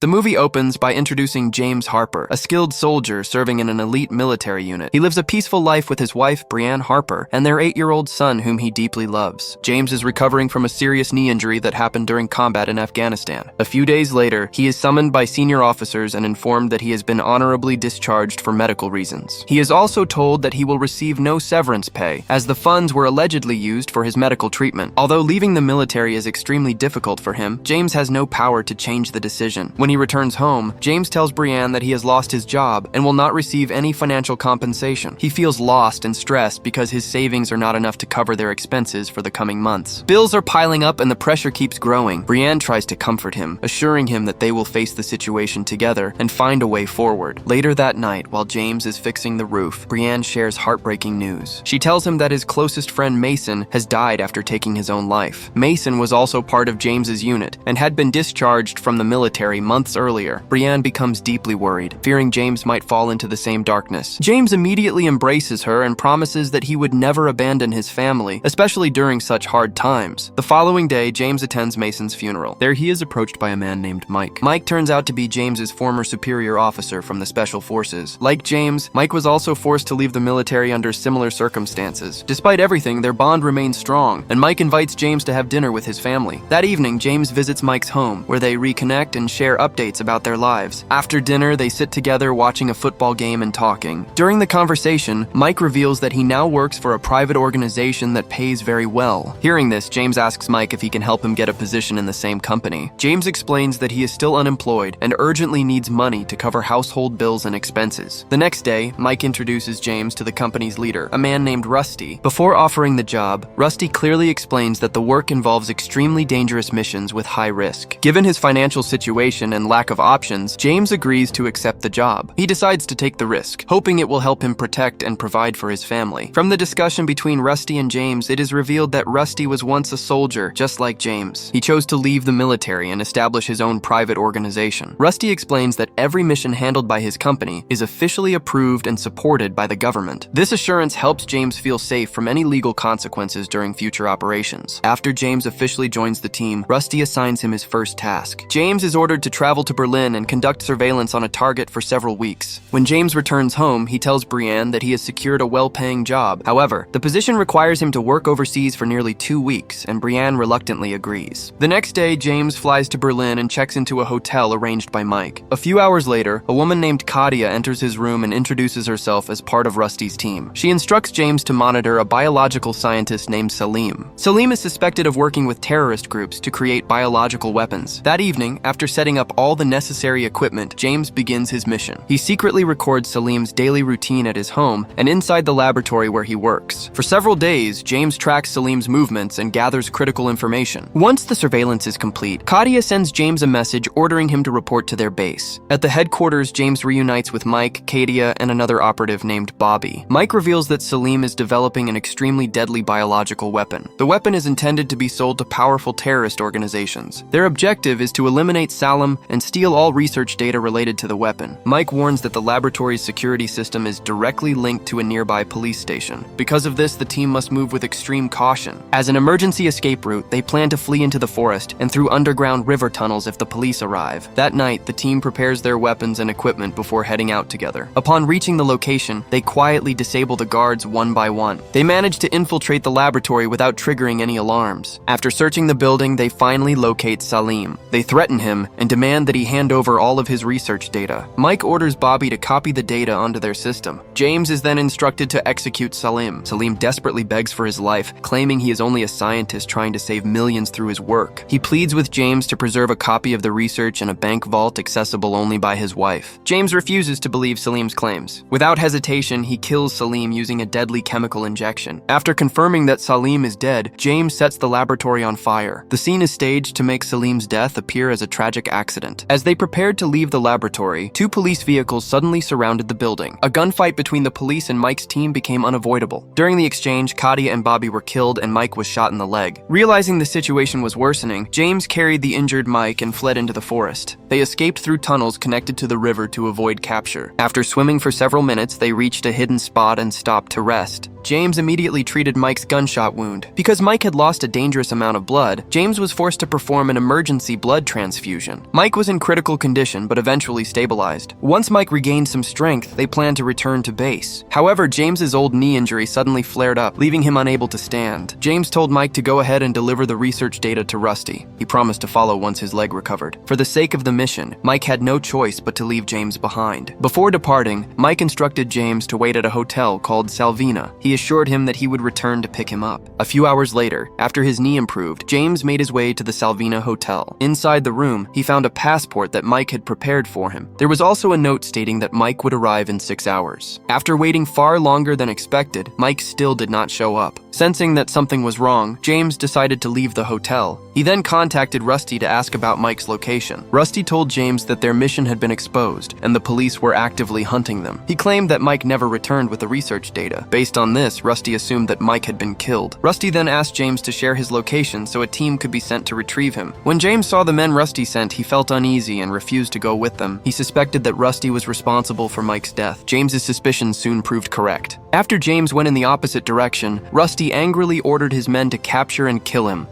The movie opens by introducing James Harper, a skilled soldier serving in an elite military unit. He lives a peaceful life with his wife, Brienne Harper, and their 8-year-old son whom he deeply loves. James is recovering from a serious knee injury that happened during combat in Afghanistan. A few days later, he is summoned by senior officers and informed that he has been honorably discharged for medical reasons. He is also told that he will receive no severance pay, as the funds were allegedly used for his medical treatment. Although leaving the military is extremely difficult for him, James has no power to change the decision. When he returns home, James tells Brienne that he has lost his job and will not receive any financial compensation. He feels lost and stressed because his savings are not enough to cover their expenses for the coming months. Bills are piling up and the pressure keeps growing. Brienne tries to comfort him, assuring him that they will face the situation together and find a way forward. Later that night, while James is fixing the roof, Brienne shares heartbreaking news. She tells him that his closest friend Mason has died after taking his own life. Mason was also part of James's unit and had been discharged from the military months earlier. Brienne becomes deeply worried, fearing James might fall into the same darkness. James immediately embraces her and promises that he would never abandon his family, especially during such hard times. The following day, James attends Mason's funeral. There he is approached by a man named Mike. Mike turns out to be James's former superior officer from the Special Forces. Like James, Mike was also forced to leave the military under similar circumstances. Despite everything, their bond remains strong, and Mike invites James to have dinner with his family. That evening, James visits Mike's home, where they reconnect and share updates about their lives. After dinner, they sit together watching a football game and talking. During the conversation, Mike reveals that he now works for a private organization that pays very well. Hearing this, James asks Mike if he can help him get a position in the same company. James explains that he is still unemployed and urgently needs money to cover household bills and expenses. The next day, Mike introduces James to the company's leader, a man named Rusty. Before offering the job, Rusty clearly explains that the work involves extremely dangerous missions with high risk. Given his financial situation and lack of options, James agrees to accept the job. He decides to take the risk, hoping it will help him protect and provide for his family. From the discussion between Rusty and James, it is revealed that Rusty was once a soldier, just like James. He chose to leave the military and establish his own private organization. Rusty explains that every mission handled by his company is officially approved and supported by the government. This assurance helps James feel safe from any legal consequences during future operations. After James officially joins the team, Rusty assigns him his first task. James is ordered to travel to Berlin and conduct surveillance on a target for several weeks. When James returns home, he tells Brienne that he has secured a well-paying job. However, the position requires him to work overseas for nearly 2 weeks, and Brienne reluctantly agrees. The next day, James flies to Berlin and checks into a hotel arranged by Mike. A few hours later, a woman named Kadia enters his room and introduces herself as part of Rusty's team. She instructs James to monitor a biological scientist named Salim. Salim is suspected of working with terrorist groups to create biological weapons. That evening, after setting up all the necessary equipment, James begins his mission. He secretly records Salim's daily routine at his home and inside the laboratory where he works. For several days, James tracks Salim's movements and gathers critical information. Once the surveillance is complete, Kadia sends James a message ordering him to report to their base. At the headquarters, James reunites with Mike, Kadia, and another operative named Bobby. Mike reveals that Salim is developing an extremely deadly biological weapon. The weapon is intended to be sold to powerful terrorist organizations. Their objective is to eliminate Salim and steal all research data related to the weapon. Mike warns that the laboratory's security system is directly linked to a nearby police station. Because of this, the team must move with extreme caution. As an emergency escape route, they plan to flee into the forest and through underground river tunnels if the police arrive. That night, the team prepares their weapons and equipment before heading out together. Upon reaching the location, they quietly disable the guards one by one. They manage to infiltrate the laboratory without triggering any alarms. After searching the building, they finally locate Salim. They threaten him and demand that he hand over all of his research data. Mike orders Bobby to copy the data onto their system. James is then instructed to execute Salim. Salim desperately begs for his life, claiming he is only a scientist trying to save millions through his work. He pleads with James to preserve a copy of the research in a bank vault accessible only by his wife. James refuses to believe Salim's claims. Without hesitation, he kills Salim using a deadly chemical injection. After confirming that Salim is dead, James sets the laboratory on fire. The scene is staged to make Salim's death appear as a tragic accident. As they prepared to leave the laboratory, 2 police vehicles suddenly surrounded the building. A gunfight between the police and Mike's team became unavoidable. During the exchange, Kadia and Bobby were killed and Mike was shot in the leg. Realizing the situation was worsening, James carried the injured Mike and fled into the forest. They escaped through tunnels connected to the river to avoid capture. After swimming for several minutes, they reached a hidden spot and stopped to rest. James immediately treated Mike's gunshot wound. Because Mike had lost a dangerous amount of blood, James was forced to perform an emergency blood transfusion. Mike was in critical condition but eventually stabilized. Once Mike regained some strength, they planned to return to base. However, James's old knee injury suddenly flared up, leaving him unable to stand. James told Mike to go ahead and deliver the research data to Rusty. He promised to follow once his leg recovered. For the sake of the mission, Mike had no choice but to leave James behind. Before departing, Mike instructed James to wait at a hotel called Salvina. He assured him that he would return to pick him up. A few hours later, after his knee improved, James made his way to the Salvina hotel. Inside the room, he found a passport that Mike had prepared for him. There was also a note stating that Mike would arrive in 6 hours. After waiting far longer than expected, Mike still did not show up. Sensing that something was wrong, James decided to leave the hotel. He then contacted Rusty to ask about Mike's location. Rusty told James that their mission had been exposed and the police were actively hunting them. He claimed that Mike never returned with the research data. Based on this, Rusty assumed that Mike had been killed. Rusty then asked James to share his location so a team could be sent to retrieve him. When James saw the men Rusty sent, he felt uneasy and refused to go with them. He suspected that Rusty was responsible for Mike's death. James's suspicions soon proved correct. After James went in the opposite direction, Rusty angrily ordered his men to capture and kill him.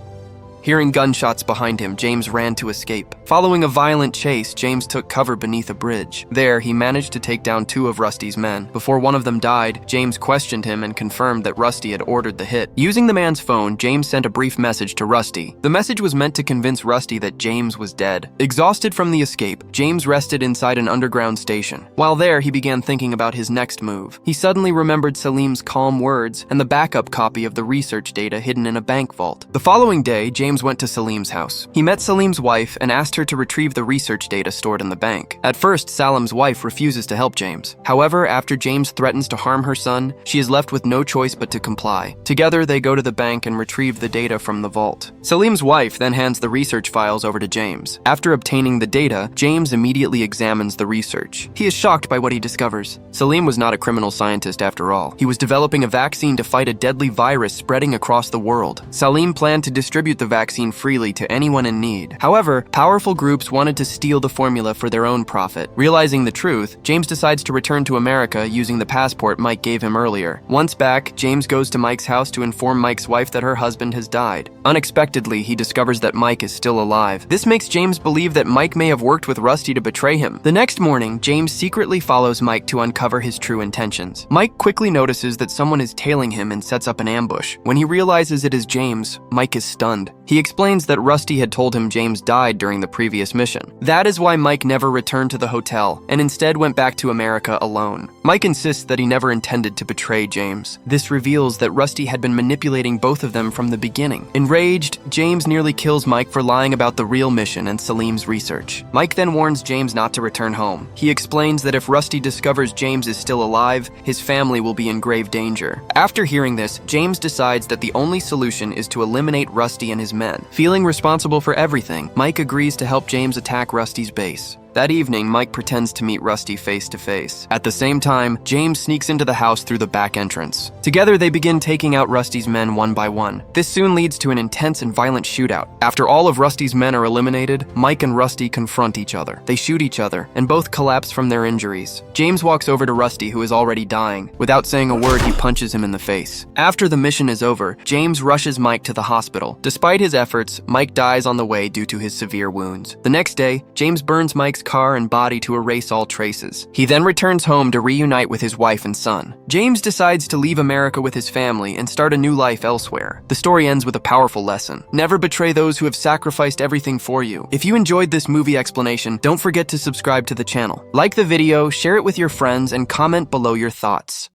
Hearing gunshots behind him, James ran to escape. Following a violent chase, James took cover beneath a bridge. There, he managed to take down 2 of Rusty's men. Before one of them died, James questioned him and confirmed that Rusty had ordered the hit. Using the man's phone, James sent a brief message to Rusty. The message was meant to convince Rusty that James was dead. Exhausted from the escape, James rested inside an underground station. While there, he began thinking about his next move. He suddenly remembered Salim's calm words and the backup copy of the research data hidden in a bank vault. The following day, James went to Salim's house. He met Salim's wife and asked her to retrieve the research data stored in the bank. At first, Salim's wife refuses to help James. However, after James threatens to harm her son, she is left with no choice but to comply. Together, they go to the bank and retrieve the data from the vault. Salim's wife then hands the research files over to James. After obtaining the data, James immediately examines the research. He is shocked by what he discovers. Salim was not a criminal scientist after all. He was developing a vaccine to fight a deadly virus spreading across the world. Salim planned to distribute the vaccine freely to anyone in need. However, powerful groups wanted to steal the formula for their own profit. Realizing the truth, James decides to return to America using the passport Mike gave him earlier. Once back, James goes to Mike's house to inform Mike's wife that her husband has died. Unexpectedly, he discovers that Mike is still alive. This makes James believe that Mike may have worked with Rusty to betray him. The next morning, James secretly follows Mike to uncover his true intentions. Mike quickly notices that someone is tailing him and sets up an ambush. When he realizes it is James, Mike is stunned. He explains that Rusty had told him James died during the previous mission. That is why Mike never returned to the hotel and instead went back to America alone. Mike insists that he never intended to betray James. This reveals that Rusty had been manipulating both of them from the beginning. Enraged, James nearly kills Mike for lying about the real mission and Salim's research. Mike then warns James not to return home. He explains that if Rusty discovers James is still alive, his family will be in grave danger. After hearing this, James decides that the only solution is to eliminate Rusty and his men. Feeling responsible for everything, Mike agrees to help James attack Rusty's base. That evening, Mike pretends to meet Rusty face to face. At the same time, James sneaks into the house through the back entrance. Together, they begin taking out Rusty's men one by one. This soon leads to an intense and violent shootout. After all of Rusty's men are eliminated, Mike and Rusty confront each other. They shoot each other, and both collapse from their injuries. James walks over to Rusty, who is already dying. Without saying a word, he punches him in the face. After the mission is over, James rushes Mike to the hospital. Despite his efforts, Mike dies on the way due to his severe wounds. The next day, James burns Mike's car and body to erase all traces. He then returns home to reunite with his wife and son. James decides to leave America with his family and start a new life elsewhere. The story ends with a powerful lesson. Never betray those who have sacrificed everything for you. If you enjoyed this movie explanation, don't forget to subscribe to the channel. Like the video, share it with your friends, and comment below your thoughts.